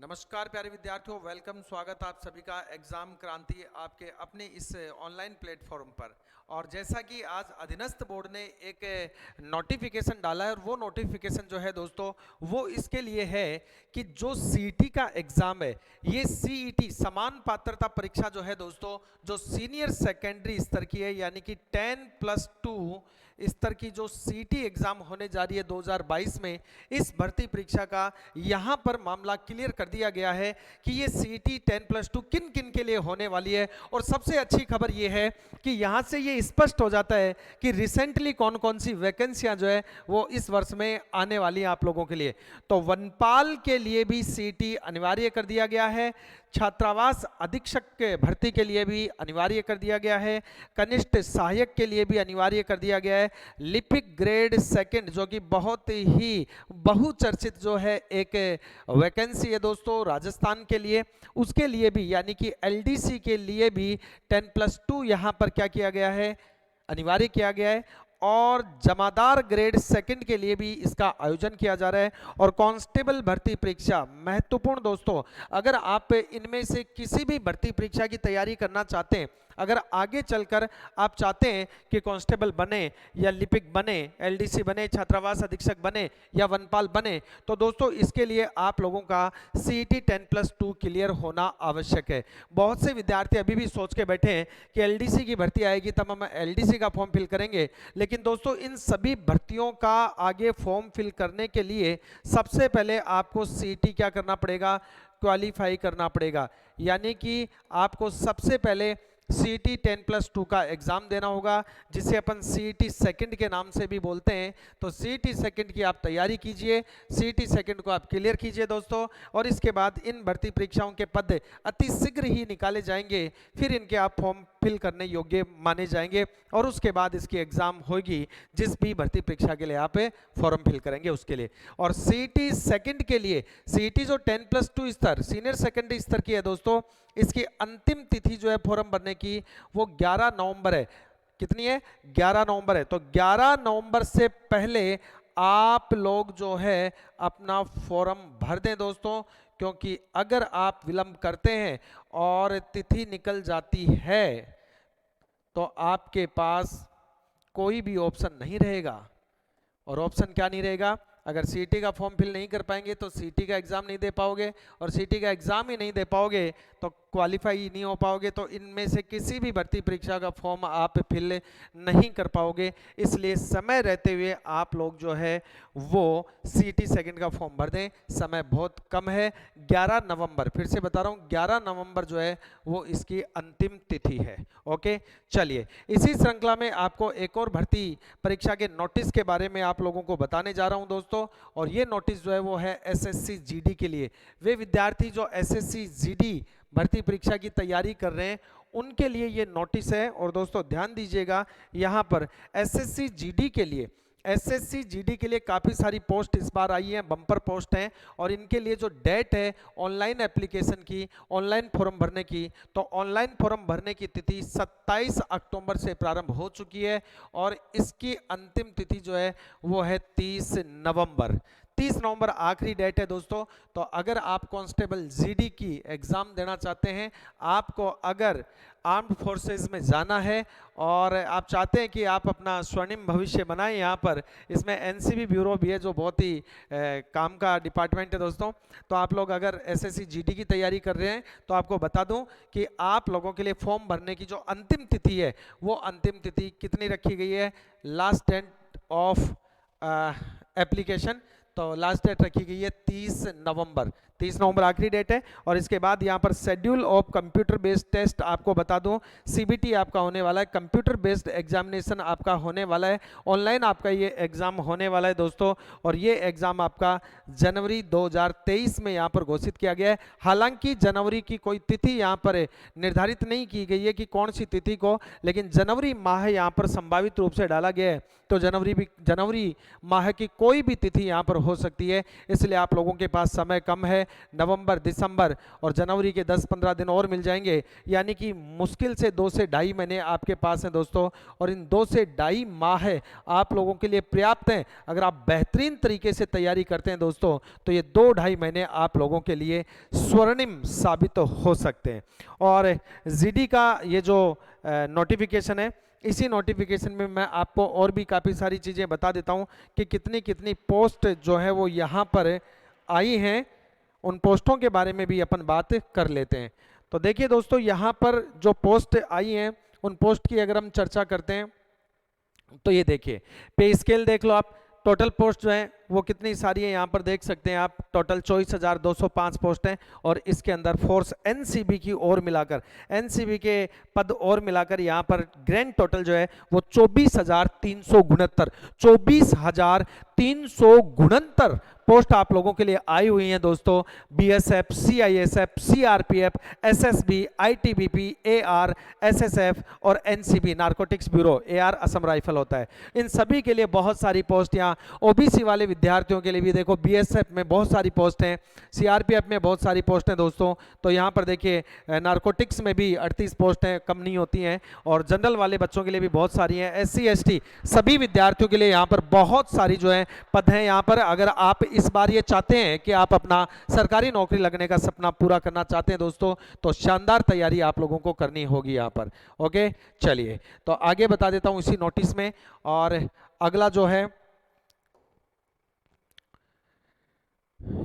नमस्कार प्यारे विद्यार्थियों, वेलकम, स्वागत आप सभी का एग्जाम क्रांति आपके अपने इस ऑनलाइन प्लेटफॉर्म पर। और जैसा कि आज अधीनस्थ बोर्ड ने एक नोटिफिकेशन डाला है, और वो नोटिफिकेशन जो है दोस्तों वो इसके लिए है कि जो सीईटी का एग्जाम है, ये सीईटी समान पात्रता परीक्षा जो है दोस्तों, जो सीनियर सेकेंडरी स्तर की है, यानी कि 10+2 स्तर की जो सीईटी एग्जाम होने जा रही है 2022 में, इस भर्ती परीक्षा का यहाँ पर मामला क्लियर कर दिया गया है कि ये सीईटी 10+2 किन किन के लिए होने वाली है। और सबसे अच्छी खबर ये है कि यहाँ से ये स्पष्ट हो जाता है कि रिसेंटली कौन कौन सी वैकेंसियां जो है वो इस वर्ष में आने वाली हैं आप लोगों के लिए। तो वनपाल के लिए भी सीईटी अनिवार्य कर दिया गया है, छात्रावास अधीक्षक के भर्ती के लिए भी अनिवार्य कर दिया गया है, कनिष्ठ सहायक के लिए भी अनिवार्य कर दिया गया है, लिपिक ग्रेड सेकंड जो कि बहुत ही बहुचर्चित जो है एक वैकेंसी है दोस्तों राजस्थान के लिए, उसके लिए भी यानी कि एलडीसी के लिए भी 10+2 यहां पर क्या किया गया है, अनिवार्य किया गया है। और जमादार ग्रेड सेकंड के लिए भी इसका आयोजन किया जा रहा है। और कांस्टेबल भर्ती परीक्षा महत्वपूर्ण दोस्तों, अगर आप इनमें से किसी भी भर्ती परीक्षा की तैयारी करना चाहते हैं, अगर आगे चलकर आप चाहते हैं कि कांस्टेबल बने या लिपिक बने, एलडीसी बने, छात्रावास अधीक्षक बने या वनपाल बने, तो दोस्तों इसके लिए आप लोगों का सीईटी 10+2 क्लियर होना आवश्यक है। बहुत से विद्यार्थी अभी भी सोच के बैठे हैं कि एलडीसी की भर्ती आएगी तब हम एलडीसी का फॉर्म फिल करेंगे, लेकिन दोस्तों इन सभी भर्तियों का आगे फॉर्म फिल करने के लिए सबसे पहले आपको सीईटी क्या करना पड़ेगा, क्वालिफाई करना पड़ेगा। यानी कि आपको सबसे पहले सीईटी 10+2 का एग्जाम देना होगा, जिसे अपन सीईटी सेकंड के नाम से भी बोलते हैं। तो सीईटी सेकंड की आप तैयारी कीजिए, सीईटी सेकंड को आप क्लियर कीजिए दोस्तों, और इसके बाद इन भर्ती परीक्षाओं के पद अति शीघ्र ही निकाले जाएंगे, फिर इनके आप फॉर्म फिल करने योग्य माने जाएंगे, और उसके बाद इसकी एग्जाम होगी जिस भी भर्ती परीक्षा के लिए आप फॉर्म फिल करेंगे उसके लिए। और सीईटी सेकंड के लिए सीईटी जो 10+2 स्तर सीनियर सेकेंडरी स्तर की है दोस्तों, इसकी अंतिम तिथि जो है फॉर्म भरने की वो 11 नवंबर है। कितनी है? 11 नवंबर है। तो 11 नवंबर से पहले आप लोग जो है अपना फॉर्म भर दें दोस्तों, क्योंकि अगर आप विलंब करते हैं और तिथि निकल जाती है तो आपके पास कोई भी ऑप्शन नहीं रहेगा। और ऑप्शन क्या नहीं रहेगा? अगर सीईटी का फॉर्म फिल नहीं कर पाएंगे तो सीईटी का एग्जाम नहीं दे पाओगे, और सीईटी का एग्जाम ही नहीं दे पाओगे तो क्वालिफाई नहीं हो पाओगे, तो इनमें से किसी भी भर्ती परीक्षा का फॉर्म आप फिल नहीं कर पाओगे। इसलिए समय रहते हुए आप लोग जो है वो सीईटी सेकंड का फॉर्म भर दें, समय बहुत कम है। 11 नवंबर, फिर से बता रहा हूँ, 11 नवंबर जो है वो इसकी अंतिम तिथि है। ओके, चलिए इसी श्रृंखला में आपको एक और भर्ती परीक्षा के नोटिस के बारे में आप लोगों को बताने जा रहा हूं दोस्तों। और ये नोटिस जो है वो है एसएससी जीडी के लिए। वे विद्यार्थी जो एसएससी जीडी भर्ती परीक्षा की तैयारी कर रहे हैं उनके लिए ये नोटिस है। और दोस्तों ध्यान दीजिएगा, यहाँ पर एसएससी जीडी के लिए काफ़ी सारी पोस्ट इस बार आई हैं, बम्पर पोस्ट हैं, और इनके लिए जो डेट है ऑनलाइन एप्लीकेशन की, ऑनलाइन फॉर्म भरने की, तो ऑनलाइन फॉर्म भरने की तिथि 27 अक्टूबर से प्रारंभ हो चुकी है, और इसकी अंतिम तिथि जो है वो है 30 नवंबर। 30 नवंबर आखिरी डेट है दोस्तों। तो अगर आप कांस्टेबल जीडी की एग्ज़ाम देना चाहते हैं, आपको अगर आर्म्ड फोर्सेस में जाना है और आप चाहते हैं कि आप अपना स्वर्णिम भविष्य बनाएं, यहाँ पर इसमें एनसीबी ब्यूरो भी है जो बहुत ही काम का डिपार्टमेंट है दोस्तों। तो आप लोग अगर एसएससी जीडी की तैयारी कर रहे हैं तो आपको बता दूं कि आप लोगों के लिए फॉर्म भरने की जो अंतिम तिथि है वो अंतिम तिथि कितनी रखी गई है? लास्ट डेट ऑफ एप्लीकेशन, तो लास्ट डेट रखी गई है 30 नवंबर। 30 नवंबर आखिरी डेट है। और इसके बाद यहाँ पर schedule of computer based test आपको बता दूं, सीबीटी आपका होने वाला है, कंप्यूटर बेस्ड एग्जामिनेशन आपका होने वाला है, ऑनलाइन आपका ये एग्जाम होने वाला है दोस्तों। और ये एग्जाम आपका जनवरी 2023 में यहाँ पर घोषित किया गया है। हालांकि जनवरी की कोई तिथि यहाँ पर निर्धारित नहीं की गई है कि कौन सी तिथि को, लेकिन जनवरी माह यहाँ पर संभावित रूप से डाला गया है। तो जनवरी माह की कोई भी तिथि यहाँ पर हो सकती है, इसलिए आप लोगों के पास समय कम है। नवंबर, दिसंबर और जनवरी के 10-15 दिन और मिल जाएंगे, यानी कि मुश्किल से 2 से ढाई महीने आपके पास हैं दोस्तों। और इन 2 से ढाई माह आप लोगों के लिए पर्याप्त हैं। अगर आप बेहतरीन तरीके से तैयारी करते हैं दोस्तों, तो ये 2-ढाई महीने आप लोगों के लिए स्वर्णिम साबित हो सकते हैं। और जीडी का ये जो नोटिफिकेशन है, इसी नोटिफिकेशन में मैं आपको और भी काफ़ी सारी चीज़ें बता देता हूं कि कितनी कितनी पोस्ट जो है वो यहाँ पर आई हैं। उन पोस्टों के बारे में भी अपन बात कर लेते हैं। तो देखिए दोस्तों, यहाँ पर जो पोस्ट आई हैं, उन पोस्ट की अगर हम चर्चा करते हैं तो ये देखिए, पे स्केल देख लो आप। टोटल पोस्ट जो है वो कितनी सारी है, यहाँ पर देख सकते हैं आप। टोटल 24,205 पोस्ट हैं, और इसके अंदर फोर्स एनसीबी की और मिलाकर, एनसीबी के पद और मिलाकर यहाँ पर ग्रैंड टोटल जो है वो 24,369 24,369 पोस्ट आप लोगों के लिए आई हुई हैं दोस्तों। BSF, CISF, CRPF, SSB, ITBP, AR, SSF और NCB narcotics bureau, AR Assam rifle होता है। इन सभी के लिए बहुत सारी पोस्ट, यहाँ ओबीसी वाले विद्यार्थियों के लिए भी देखो, बीएसएफ में बहुत सारी पोस्ट हैं, सीआरपीएफ में बहुत सारी पोस्ट हैं दोस्तों। तो यहाँ पर देखिए नारकोटिक्स में भी 38 पोस्ट हैं, कम नहीं होती हैं। और जनरल वाले बच्चों के लिए भी बहुत सारी हैं। एससी एसटी सभी विद्यार्थियों के लिए यहाँ पर बहुत सारी जो है पद हैं। यहाँ पर अगर आप इस बार ये चाहते हैं कि आप अपना सरकारी नौकरी लगने का सपना पूरा करना चाहते हैं दोस्तों, तो शानदार तैयारी आप लोगों को करनी होगी यहाँ पर। ओके, चलिए तो आगे बता देता हूँ इसी नोटिस में। और अगला जो है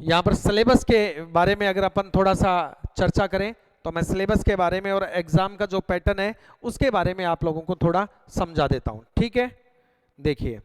यहाँ पर सिलेबस के बारे में अगर अपन थोड़ा सा चर्चा करें, तो मैं सिलेबस के बारे में और एग्जाम का जो पैटर्न है उसके बारे में आप लोगों को थोड़ा समझा देता हूं। ठीक है, देखिए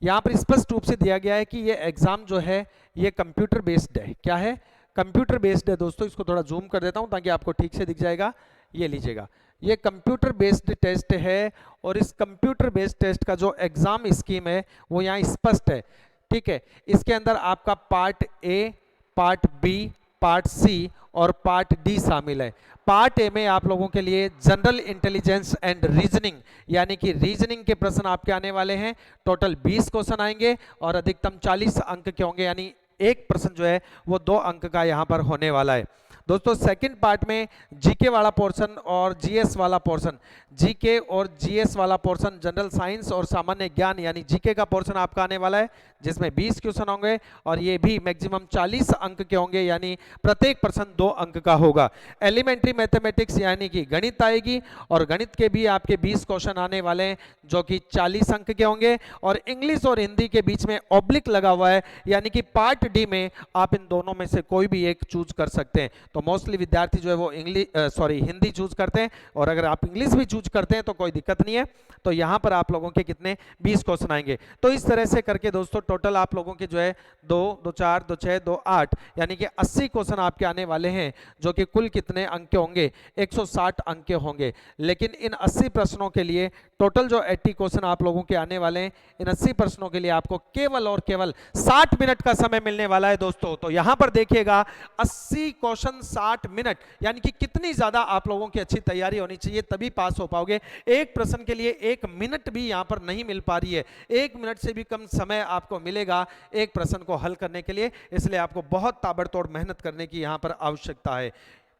यहाँ पर स्पष्ट रूप से दिया गया है कि ये एग्जाम जो है ये कंप्यूटर बेस्ड है। क्या है? कंप्यूटर बेस्ड है दोस्तों। इसको थोड़ा जूम कर देता हूं ताकि आपको ठीक से दिख जाएगा। ये लीजिएगा, ये कंप्यूटर बेस्ड टेस्ट है, और इस कंप्यूटर बेस्ड टेस्ट का जो एग्जाम स्कीम है वो यहाँ स्पष्ट है। ठीक है, इसके अंदर आपका part A, part B, part C और पार्ट डी शामिल है। पार्ट ए में आप लोगों के लिए जनरल इंटेलिजेंस एंड रीजनिंग, यानी कि रीजनिंग के प्रश्न आपके आने वाले हैं। टोटल 20 क्वेश्चन आएंगे और अधिकतम 40 अंक के होंगे, यानी एक प्रश्न जो है वो 2 अंक का यहां पर होने वाला है दोस्तों। सेकंड पार्ट में जीके वाला पोर्शन और जीएस वाला पोर्शन, जीके और जीएस वाला पोर्शन, जनरल साइंस और सामान्य ज्ञान यानी जीके का पोर्शन आपका आने वाला है, जिसमें 20 क्वेश्चन होंगे और ये भी मैक्सिमम 40 अंक के होंगे, यानी प्रत्येक प्रश्न 2 अंक का होगा। एलिमेंट्री मैथमेटिक्स यानी कि गणित आएगी, और गणित के भी आपके 20 क्वेश्चन आने वाले हैं जो कि 40 अंक के होंगे। और इंग्लिश और हिंदी के बीच में ऑब्लिक लगा हुआ है, यानी कि पार्ट डी में आप इन दोनों में से कोई भी एक चूज कर सकते हैं। तो मोस्टली विद्यार्थी जो है वो हिंदी चूज करते हैं, और अगर आप इंग्लिश भी चूज करते हैं तो कोई दिक्कत नहीं है। तो यहां पर आप लोगों के कितने 20 क्वेश्चन आएंगे। तो इस तरह से करके दोस्तों टोटल आप लोगों के जो है 2, 2, 4, 2, 6, 2, 8 यानी कि 80 क्वेश्चन आपके आने वाले हैं, जो कि कुल कितने अंक के होंगे? 160 अंक के होंगे। लेकिन इन 80 प्रश्नों के लिए टोटल जो 80 क्वेश्चन आप लोगों के आने वाले हैं, इन 80 प्रश्नों के लिए आपको केवल और केवल 60 मिनट का समय मिलने वाला है दोस्तों। तो यहां पर देखिएगा 80 क्वेश्चन 60 मिनट, यानी कि कितनी ज्यादा आप लोगों की अच्छी तैयारी होनी चाहिए, तभी पास हो पाओगे। एक प्रश्न के लिए 1 मिनट भी यहां पर नहीं मिल पा रही है, 1 मिनट से भी कम समय आपको मिलेगा एक प्रश्न को हल करने के लिए, इसलिए आपको बहुत ताबड़तोड़ मेहनत करने की यहां पर आवश्यकता है।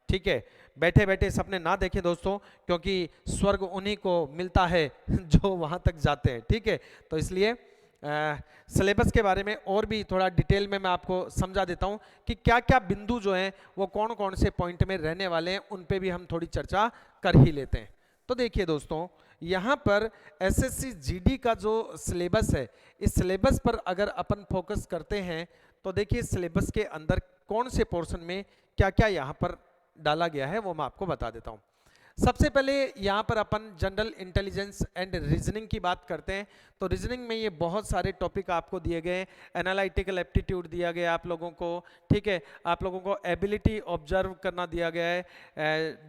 ठीक है, बैठे बैठे सपने ना देखें दोस्तों, क्योंकि स्वर्ग उन्हीं को मिलता है जो वहां तक जाते हैं। ठीक है, तो इसलिए सिलेबस के बारे में और भी थोड़ा डिटेल में मैं आपको समझा देता हूं कि क्या क्या बिंदु जो हैं वो कौन कौन से पॉइंट में रहने वाले हैं, उन पे भी हम थोड़ी चर्चा कर ही लेते हैं। तो देखिए दोस्तों, यहाँ पर एसएससी जीडी का जो सिलेबस है, इस सिलेबस पर अगर अपन फोकस करते हैं तो देखिए सिलेबस के अंदर कौन से पोर्शन में क्या क्या यहाँ पर डाला गया है वो मैं आपको बता देता हूँ। सबसे पहले यहाँ पर अपन जनरल इंटेलिजेंस एंड रीजनिंग की बात करते हैं। तो रीजनिंग में ये बहुत सारे टॉपिक आपको दिए गए हैं। एनालिटिकल एप्टीट्यूड दिया गया आप लोगों को, ठीक है, आप लोगों को एबिलिटी ऑब्जर्व करना दिया गया है,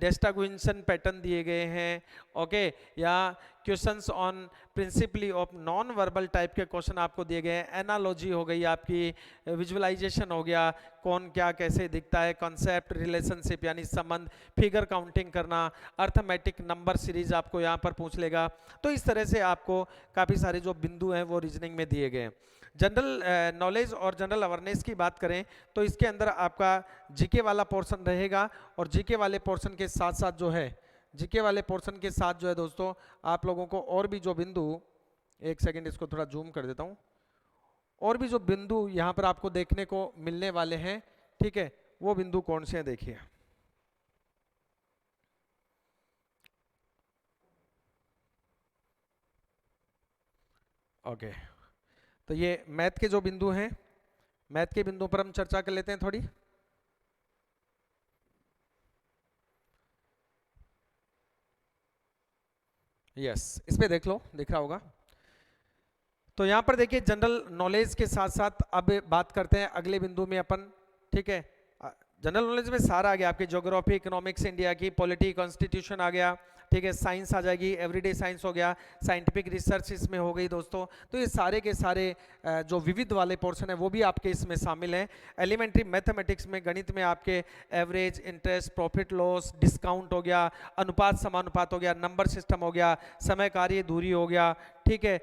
डिस्ट्रीब्यूशन पैटर्न दिए गए हैं, ओके, या questions on principally of non verbal type के क्वेश्चन आपको दिए गए हैं। एनालॉजी हो गई आपकी, विजुअलाइजेशन हो गया, कौन क्या कैसे दिखता है, कॉन्सेप्ट, रिलेशनशिप यानी संबंध, फिगर काउंटिंग करना, अर्थमेटिक नंबर सीरीज आपको यहाँ पर पूछ लेगा। तो इस तरह से आपको काफ़ी सारे जो बिंदु हैं वो रीजनिंग में दिए गए हैं। जनरल नॉलेज और जनरल अवेयरनेस की बात करें तो इसके अंदर आपका जीके वाला पोर्शन रहेगा, और जीके वाले पोर्शन के साथ साथ जो है, जीके वाले पोर्शन के साथ जो है दोस्तों, आप लोगों को और भी जो बिंदु, एक सेकंड इसको थोड़ा जूम कर देता हूं, और भी जो बिंदु यहां पर आपको देखने को मिलने वाले हैं, ठीक है, वो बिंदु कौन से हैं देखिए। ओके, तो ये मैथ के जो बिंदु हैं, मैथ के बिंदु पर हम चर्चा कर लेते हैं थोड़ी। यस, इस पे देख लो, दिख रहा होगा। तो यहां पर देखिए जनरल नॉलेज के साथ साथ अब बात करते हैं अगले बिंदु में अपन, ठीक है। जनरल नॉलेज में सारा आ गया, आपके ज्योग्राफी, इकोनॉमिक्स इंडिया की, पॉलिटी, कॉन्स्टिट्यूशन आ गया, ठीक है, साइंस आ जाएगी, एवरीडे साइंस हो गया, साइंटिफिक रिसर्च इसमें हो गई दोस्तों। तो ये सारे के सारे जो विविध वाले पोर्शन है वो भी आपके इसमें शामिल हैं। एलिमेंट्री मैथमेटिक्स में, गणित में आपके average, interest, profit loss, discount हो गया, अनुपात समानुपात हो गया, नंबर सिस्टम हो गया, समय कार्य दूरी हो गया, ठीक है,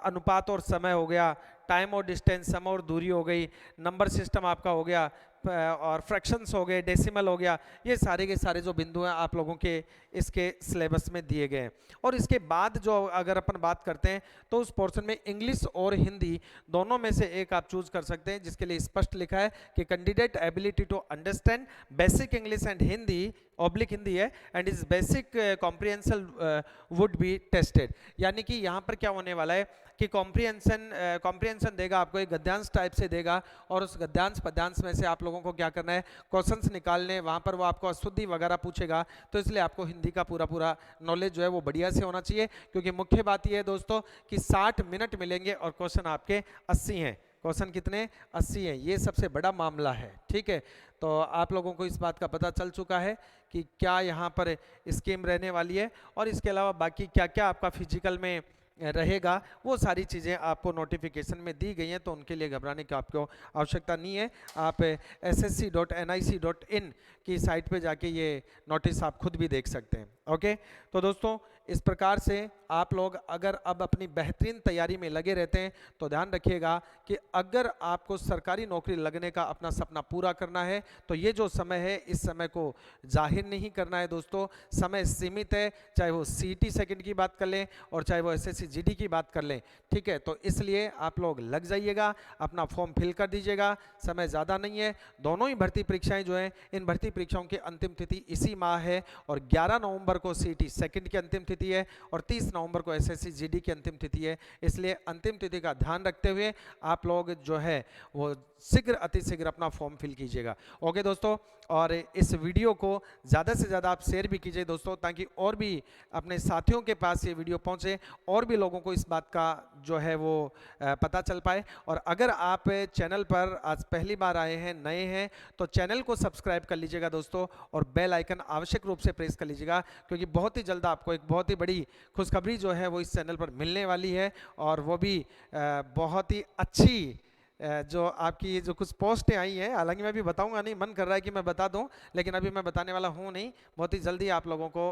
अनुपात और समय हो गया, टाइम और डिस्टेंस, समय और दूरी हो गई, नंबर सिस्टम आपका हो गया, और फ्रैक्शंस हो गए, डेसिमल हो गया। ये सारे के सारे जो बिंदु हैं आप लोगों के इसके सिलेबस में दिए गए हैं। और इसके बाद जो अगर अपन बात करते हैं तो उस पोर्शन में इंग्लिश और हिंदी दोनों में से एक आप चूज कर सकते हैं, जिसके लिए स्पष्ट लिखा है कि candidate ability to understand basic English and Hindi, oblique Hindi है, and is basic comprehension would be tested. यानी कि यहाँ पर क्या होने वाला है कि कॉम्प्रिहेंशन देगा आपको, एक गद्यांश टाइप से देगा, और उस गद्यांश पद्यांश में से आप लोगों को क्या करना है, क्वेश्चंस निकालने, वहां पर वो आपको अशुद्धि वगैरह पूछेगा। तो इसलिए आपको हिंदी का पूरा नॉलेज जो है वो बढ़िया से होना चाहिए, क्योंकि मुख्य बात यह है दोस्तों कि 60 मिनट मिलेंगे और क्वेश्चन आपके 80 हैं। क्वेश्चन कितने? 80 हैं। ये सबसे बड़ा मामला है, ठीक है। तो आप लोगों को इस बात का पता चल चुका है कि क्या यहाँ पर स्कीम रहने वाली है, और इसके अलावा बाकी क्या क्या आपका फिजिकल में रहेगा, वो सारी चीज़ें आपको नोटिफिकेशन में दी गई हैं, तो उनके लिए घबराने की आपको आवश्यकता नहीं है। आप ssc.nic.in की साइट पे जाके ये नोटिस आप खुद भी देख सकते हैं। ओके, तो दोस्तों इस प्रकार से आप लोग अगर अब अपनी बेहतरीन तैयारी में लगे रहते हैं तो ध्यान रखिएगा कि अगर आपको सरकारी नौकरी लगने का अपना सपना पूरा करना है तो ये जो समय है, इस समय को जाहिर नहीं करना है दोस्तों। समय सीमित है, चाहे वो सीईटी सेकंड की बात कर लें और चाहे वो एसएससी जीडी की बात कर लें, ठीक है। तो इसलिए आप लोग लग जाइएगा, अपना फॉर्म फिल कर दीजिएगा, समय ज़्यादा नहीं है। दोनों ही भर्ती परीक्षाएं जो हैं, इन भर्ती परीक्षाओं की अंतिम तिथि इसी माह है, और 11 नवंबर को सीईटी सेकंड की अंतिम तिथि है, और 30 नवंबर को एसएससी जीडी की अंतिम तिथि है। इसलिए अंतिम तिथि का ध्यान रखते हुए आप लोग जो है वो शीघ्र अतिशीघ्र अपना फॉर्म फिल कीजिएगा। ओके दोस्तों, और इस वीडियो को ज़्यादा से ज़्यादा आप शेयर भी कीजिए दोस्तों, ताकि और भी अपने साथियों के पास ये वीडियो पहुंचे, और भी लोगों को इस बात का जो है वो पता चल पाए। और अगर आप चैनल पर आज पहली बार आए हैं, नए हैं, तो चैनल को सब्सक्राइब कर लीजिएगा दोस्तों, और बेल आइकन आवश्यक रूप से प्रेस कर लीजिएगा, क्योंकि बहुत ही जल्द आपको एक बहुत ही बड़ी खुशखबरी जो है वो इस चैनल पर मिलने वाली है, और वो भी बहुत ही अच्छी जो आपकी जो कुछ पोस्टें आई हैं। हालांकि मैं भी बताऊंगा नहीं, मन कर रहा है कि मैं बता दूं, लेकिन अभी मैं बताने वाला हूं नहीं। बहुत ही जल्दी आप लोगों को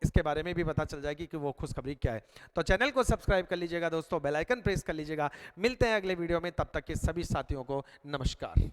इसके बारे में भी पता चल जाएगी कि वो खुशखबरी क्या है। तो चैनल को सब्सक्राइब कर लीजिएगा दोस्तों, बेल आइकन प्रेस कर लीजिएगा। मिलते हैं अगले वीडियो में, तब तक के सभी साथियों को नमस्कार।